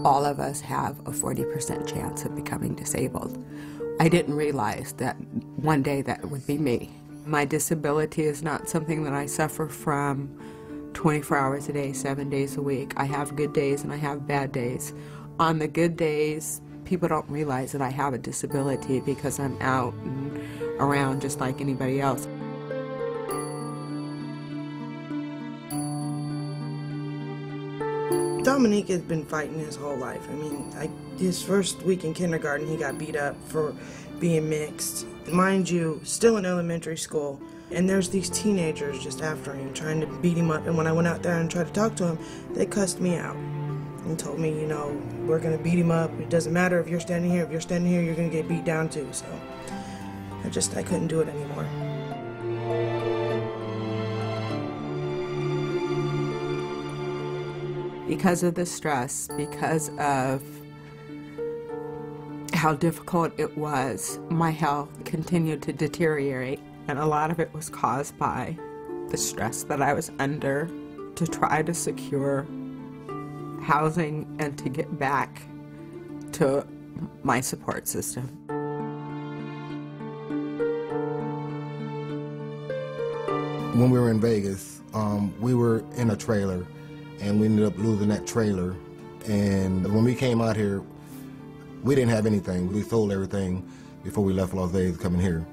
All of us have a 40% chance of becoming disabled. I didn't realize that one day that would be me. My disability is not something that I suffer from 24 hours a day, 7 days a week. I have good days and I have bad days. On the good days, people don't realize that I have a disability because I'm out and around just like anybody else. Dominique has been fighting his whole life. I mean, his first week in kindergarten, he got beat up for being mixed. Mind you, still in elementary school, and there's these teenagers just after him, trying to beat him up. And when I went out there and tried to talk to him, they cussed me out and told me, you know, we're going to beat him up. It doesn't matter if you're standing here. If you're standing here, you're going to get beat down too. So I couldn't do it anymore. Because of the stress, because of how difficult it was, my health continued to deteriorate, and a lot of it was caused by the stress that I was under to try to secure housing and to get back to my support system. When we were in Vegas, we were in a trailer, and we ended up losing that trailer. And when we came out here, we didn't have anything. We sold everything before we left Las Vegas coming here.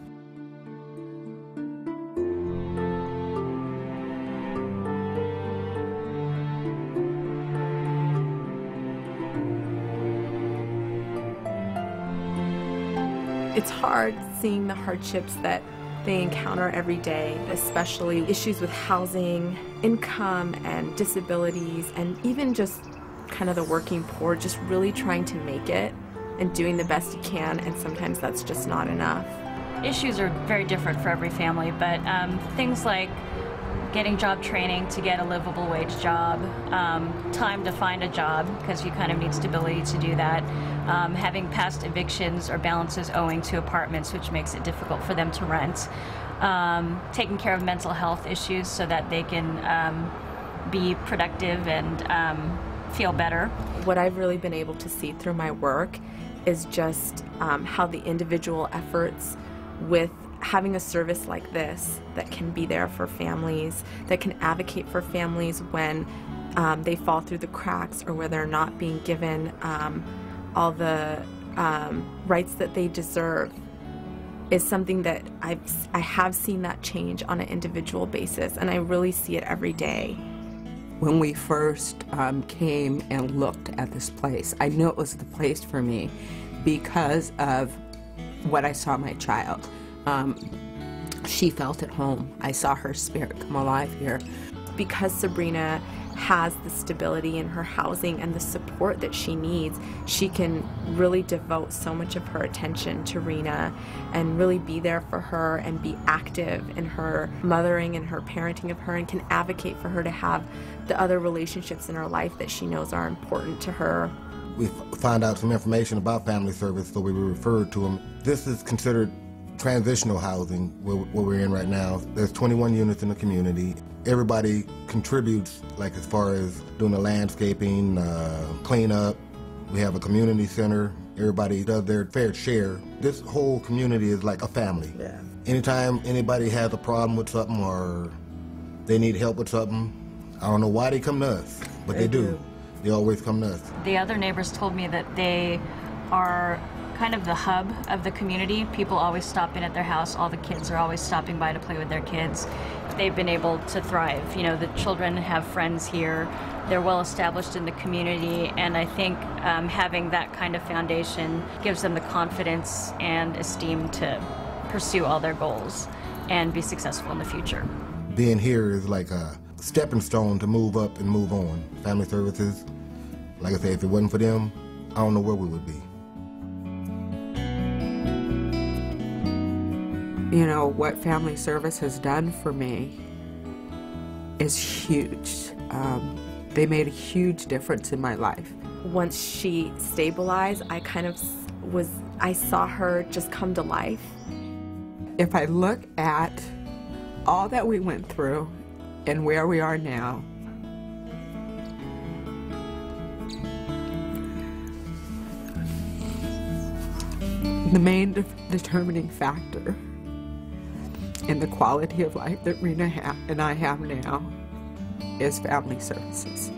It's hard seeing the hardships that they encounter every day, especially issues with housing, income, and disabilities, and even just kind of the working poor, just really trying to make it and doing the best you can, and sometimes that's just not enough. Issues are very different for every family, but things like getting job training to get a livable wage job, time to find a job, because you kind of need stability to do that, having past evictions or balances owing to apartments, which makes it difficult for them to rent, taking care of mental health issues so that they can be productive and feel better. What I've really been able to see through my work is just how the individual efforts with having a service like this that can be there for families, that can advocate for families when they fall through the cracks or where they're not being given all the rights that they deserve, is something that I have seen that change on an individual basis, and I really see it every day. When we first came and looked at this place, I knew it was the place for me because of what I saw my child. She felt at home. I saw her spirit come alive here. Because Sabrina has the stability in her housing and the support that she needs, she can really devote so much of her attention to Rena and really be there for her and be active in her mothering and her parenting of her, and can advocate for her to have the other relationships in her life that she knows are important to her. We found out some information about family service, so we were referred to them. This is considered transitional housing, where we're in right now. There's 21 units in the community. Everybody contributes, like as far as doing the landscaping, cleanup. We have a community center. Everybody does their fair share. This whole community is like a family. Yeah. Anytime anybody has a problem with something or they need help with something, I don't know why they come to us, but they do. They always come to us. The other neighbors told me that they are kind of the hub of the community. People always stop in at their house. All the kids are always stopping by to play with their kids. They've been able to thrive. You know, the children have friends here. They're well established in the community, and I think having that kind of foundation gives them the confidence and esteem to pursue all their goals and be successful in the future. Being here is like a stepping stone to move up and move on. Family services, like I say, if it wasn't for them, I don't know where we would be. You know, what family service has done for me is huge. They made a huge difference in my life. Once she stabilized, I saw her just come to life. If I look at all that we went through and where we are now, the main determining factor in the quality of life that Rena and I have now is family services.